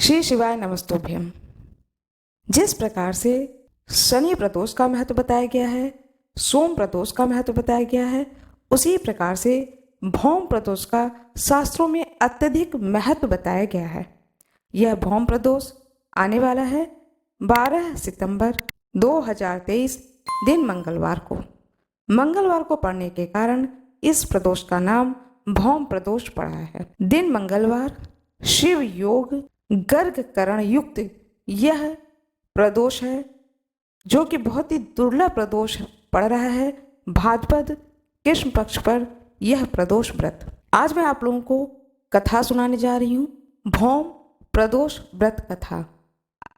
श्री शिवाय नमस्तुभ्यम। जिस प्रकार से शनि प्रदोष का महत्व बताया गया है, सोम प्रदोष का महत्व बताया गया है, उसी प्रकार से भौम प्रदोष का शास्त्रों में अत्यधिक महत्व बताया गया है। यह भौम प्रदोष आने वाला है 12 सितंबर 2023 दिन मंगलवार को। मंगलवार को पड़ने के कारण इस प्रदोष का नाम भौम प्रदोष पड़ा है। दिन मंगलवार, शिव योग गर्ग करण युक्त यह प्रदोष है, जो कि बहुत ही दुर्लभ प्रदोष पड़ रहा है। भाद्रपद कृष्ण पक्ष पर यह प्रदोष व्रत। आज मैं आप लोगों को कथा सुनाने जा रही हूँ, भौम प्रदोष व्रत कथा।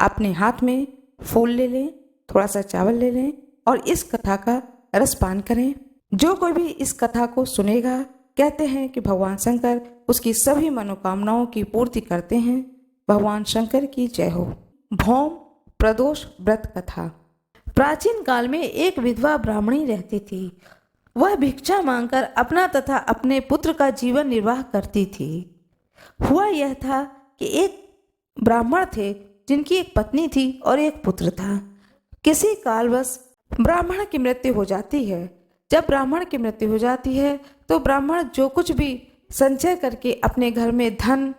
अपने हाथ में फूल ले लें, थोड़ा सा चावल ले लें और इस कथा का रसपान करें। जो कोई भी इस कथा को सुनेगा, कहते हैं कि भगवान शंकर उसकी सभी मनोकामनाओं की पूर्ति करते हैं। भगवान शंकर की जय हो। भौम प्रदोष व्रत कथा। प्राचीन काल में एक विधवा ब्राह्मणी रहती थी। वह भिक्षा मांगकर अपना तथा अपने पुत्र का जीवन निर्वाह करती थी। हुआ यह था कि एक ब्राह्मण थे जिनकी एक पत्नी थी और एक पुत्र था। किसी कालवश ब्राह्मण की मृत्यु हो जाती है। जब ब्राह्मण की मृत्यु हो जाती है तो ब्राह्मण जो कुछ भी संचय करके अपने घर में धन,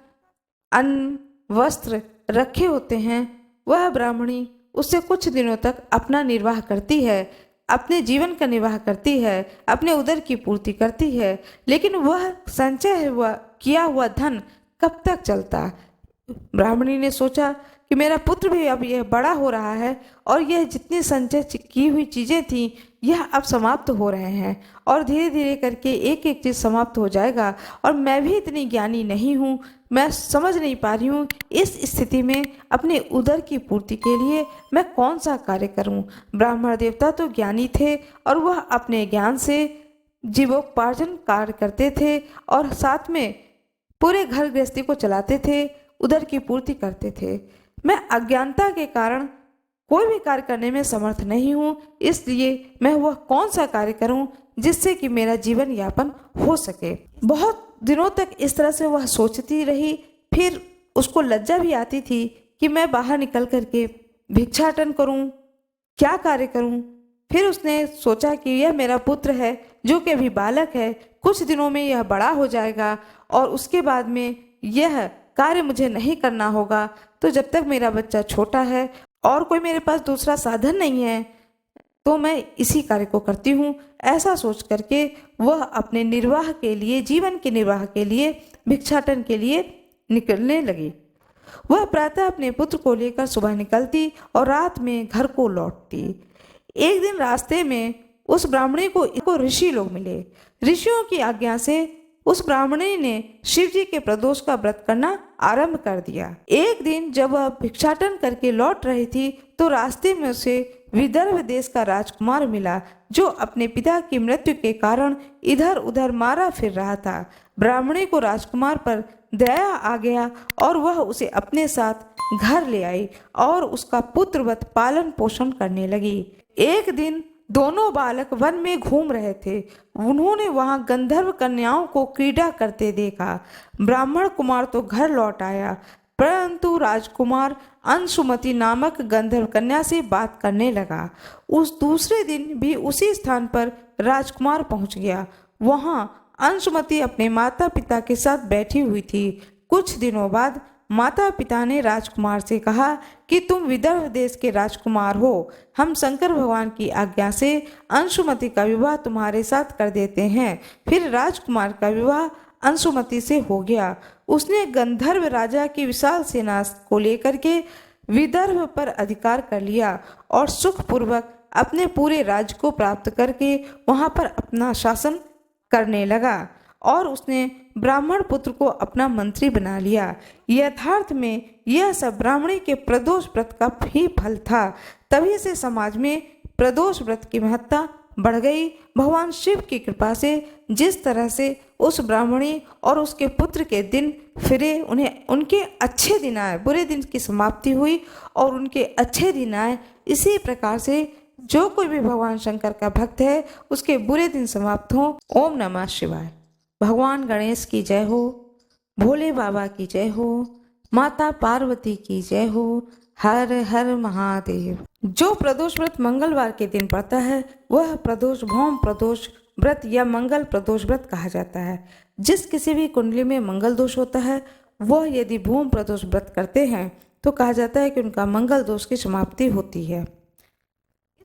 अन्न, वस्त्र रखे होते हैं, वह ब्राह्मणी उससे कुछ दिनों तक अपना निर्वाह करती है, अपने जीवन का निर्वाह करती है, अपने उदर की पूर्ति करती है। लेकिन वह संचय हुआ किया हुआ धन कब तक चलता? ब्राह्मणी ने सोचा कि मेरा पुत्र भी अब यह बड़ा हो रहा है और यह जितनी संचय की हुई चीज़ें थीं यह अब समाप्त हो रहे हैं और धीरे धीरे करके एक एक चीज़ समाप्त हो जाएगा और मैं भी इतनी ज्ञानी नहीं हूँ, मैं समझ नहीं पा रही हूँ इस स्थिति में अपने उदर की पूर्ति के लिए मैं कौन सा कार्य करूँ। ब्राह्मण देवता तो ज्ञानी थे और वह अपने ज्ञान से जीवोपार्जन कार्य करते थे और साथ में पूरे घर गृहस्थी को चलाते थे, उदर की पूर्ति करते थे। मैं अज्ञानता के कारण कोई भी कार्य करने में समर्थ नहीं हूँ, इसलिए मैं वह कौन सा कार्य करूँ जिससे कि मेरा जीवन यापन हो सके। बहुत दिनों तक इस तरह से वह सोचती रही। फिर उसको लज्जा भी आती थी कि मैं बाहर निकल करके भिक्षाटन करूँ, क्या कार्य करूँ। फिर उसने सोचा कि यह मेरा पुत्र है जो कि अभी बालक है, कुछ दिनों में यह बड़ा हो जाएगा और उसके बाद में यह कार्य मुझे नहीं करना होगा। तो जब तक मेरा बच्चा छोटा है और कोई मेरे पास दूसरा साधन नहीं है तो मैं इसी कार्य को करती हूँ। ऐसा सोच करके वह अपने निर्वाह के लिए, जीवन के निर्वाह के लिए, भिक्षाटन के लिए निकलने लगी। वह प्रातः अपने पुत्र को लेकर सुबह निकलती और रात में घर को लौटती। एक दिन रास्ते में उस ब्राह्मणी को ऋषि लोग मिले। ऋषियों की आज्ञा से उस ब्राह्मणी ने शिव जी के प्रदोष का व्रत करना आरंभ कर दिया। एक दिन जब वह भिक्षाटन करके लौट रही थी तो रास्ते में उसे विदर्भ देश का राजकुमार मिला, जो अपने पिता की मृत्यु के कारण इधर उधर मारा फिर रहा था। ब्राह्मणी को राजकुमार पर दया आ गया और वह उसे अपने साथ घर ले आई और उसका पुत्रवत पालन पोषण करने लगी। एक दिन दोनों बालक वन में घूम रहे थे। उन्होंने वहां गंधर्व कन्याओं को क्रीड़ा करते देखा। ब्राह्मण कुमार तो घर लौट आया, परंतु राजकुमार अंशुमति नामक गंधर्व कन्या से बात करने लगा। उस दूसरे दिन भी उसी स्थान पर राजकुमार पहुंच गया। वहां अंशुमति अपने माता पिता के साथ बैठी हुई थी। कुछ दिनों बाद माता पिता ने राजकुमार से कहा कि तुम विदर्भ देश के राजकुमार हो, हम शंकर भगवान की आज्ञा से अंशुमति का विवाह तुम्हारे साथ कर देते हैं। फिर राजकुमार का विवाह अंशुमति से हो गया। उसने गंधर्व राजा की विशाल सेना को लेकर के विदर्भ पर अधिकार कर लिया और सुखपूर्वक अपने पूरे राज्य को प्राप्त करके वहां पर अपना शासन करने लगा और उसने ब्राह्मण पुत्र को अपना मंत्री बना लिया। यथार्थ में यह सब ब्राह्मणी के प्रदोष व्रत का ही फल था। तभी से समाज में प्रदोष व्रत की महत्ता बढ़ गई। भगवान शिव की कृपा से जिस तरह से उस ब्राह्मणी और उसके पुत्र के दिन फिरे, उन्हें उनके अच्छे दिन आए, बुरे दिन की समाप्ति हुई और उनके अच्छे दिन आए। इसी प्रकार से जो कोई भी भगवान शंकर का भक्त है उसके बुरे दिन समाप्त हो। ओम नमः शिवाय। भगवान गणेश की जय हो, भोले बाबा की जय हो, माता पार्वती की जय हो। हर हर महादेव। जो प्रदोष व्रत मंगलवार के दिन पड़ता है वह प्रदोष भौम प्रदोष व्रत या मंगल प्रदोष व्रत कहा जाता है। जिस किसी भी कुंडली में मंगल दोष होता है वह यदि भूम प्रदोष व्रत करते हैं तो कहा जाता है कि उनका मंगल दोष की समाप्ति होती है।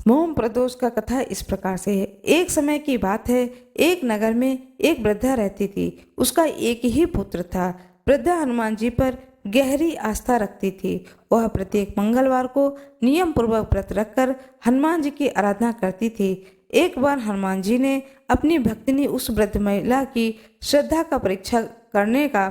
भौम प्रदोष का कथा इस प्रकार से है। एक समय की बात है, एक नगर में एक वृद्धा रहती थी। उसका एक ही पुत्र था। वृद्धा हनुमान जी पर गहरी आस्था रखती थी। वह प्रत्येक मंगलवार को नियम पूर्वक व्रत रखकर हनुमान जी की आराधना करती थी। एक बार हनुमान जी ने अपनी भक्तिनी उस वृद्ध महिला की श्रद्धा का परीक्षा करने का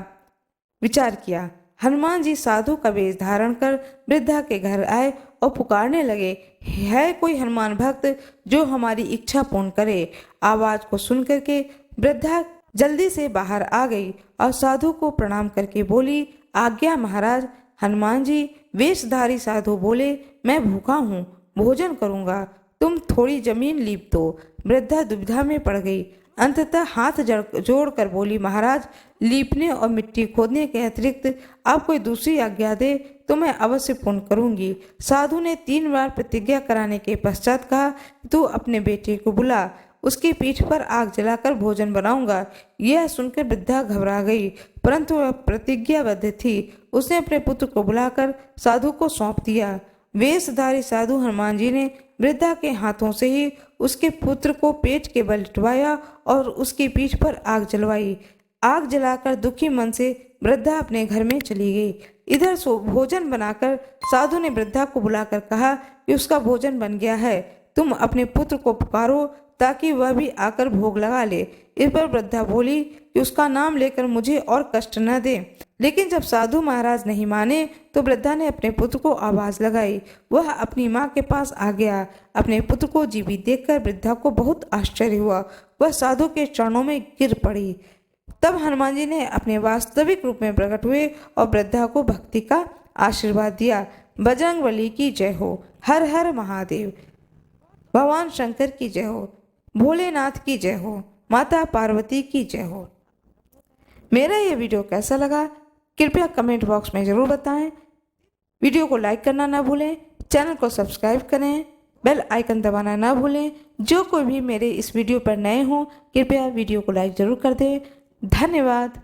विचार किया। हनुमान जी साधु का वेश धारण कर वृद्धा के घर आए और पुकारने लगे, है कोई हनुमान भक्त जो हमारी इच्छा पूर्ण करे। आवाज को सुन करके वृद्धा जल्दी से बाहर आ गई और साधु को प्रणाम करके बोली, आज्ञा महाराज। हनुमान जी वेशधारी साधु बोले, मैं भूखा हूँ, भोजन करूँगा, तुम थोड़ी जमीन लीप दो। वृद्धा दुविधा में पड़ गई। अंततः हाथ जोड़कर बोली, महाराज लीपने और मिट्टी खोदने के अतिरिक्त आप कोई दूसरी आज्ञा दे तो मैं अवश्य पूर्ण करूंगी। साधु ने 3 बार प्रतिज्ञा कराने के पश्चात कहा, तू अपने बेटे को बुला, उसकी पीठ पर आग जलाकर भोजन बनाऊंगा। यह सुनकर वृद्धा घबरा गई, परंतु वह प्रतिज्ञाबद्ध थी। उसने अपने पुत्र को बुलाकर साधु को सौंप दिया। वेशधारी साधु हनुमान जी ने वृद्धा के हाथों से ही उसके पुत्र को पेट के बल लिटवाया और उसकी पीठ पर आग जलवाई। आग जलाकर दुखी मन से वृद्धा अपने घर में चली गई। इधर भोजन बनाकर साधु ने वृद्धा को बुलाकर कहा कि उसका भोजन बन गया है, तुम अपने पुत्र को पुकारो ताकि वह भी आकर भोग लगा ले। इस पर वृद्धा बोली कि उसका नाम लेकर मुझे और कष्ट न दे। लेकिन जब साधु महाराज नहीं माने तो वृद्धा ने अपने पुत्र को आवाज लगाई। वह अपनी माँ के पास आ गया। अपने पुत्र को जीवित देखकर वृद्धा को बहुत आश्चर्य हुआ। वह साधु के चरणों में गिर पड़ी। तब हनुमान जी ने अपने वास्तविक रूप में प्रकट हुए और वृद्धा को भक्ति का आशीर्वाद दिया। बजरंगबली की जय हो। हर हर महादेव। भगवान शंकर की जय हो। भोलेनाथ की जय हो। माता पार्वती की जय हो। मेरा ये वीडियो कैसा लगा कृपया कमेंट बॉक्स में ज़रूर बताएं। वीडियो को लाइक करना ना भूलें, चैनल को सब्सक्राइब करें, बेल आइकन दबाना ना भूलें। जो कोई भी मेरे इस वीडियो पर नए हों कृपया वीडियो को लाइक ज़रूर कर दें। धन्यवाद।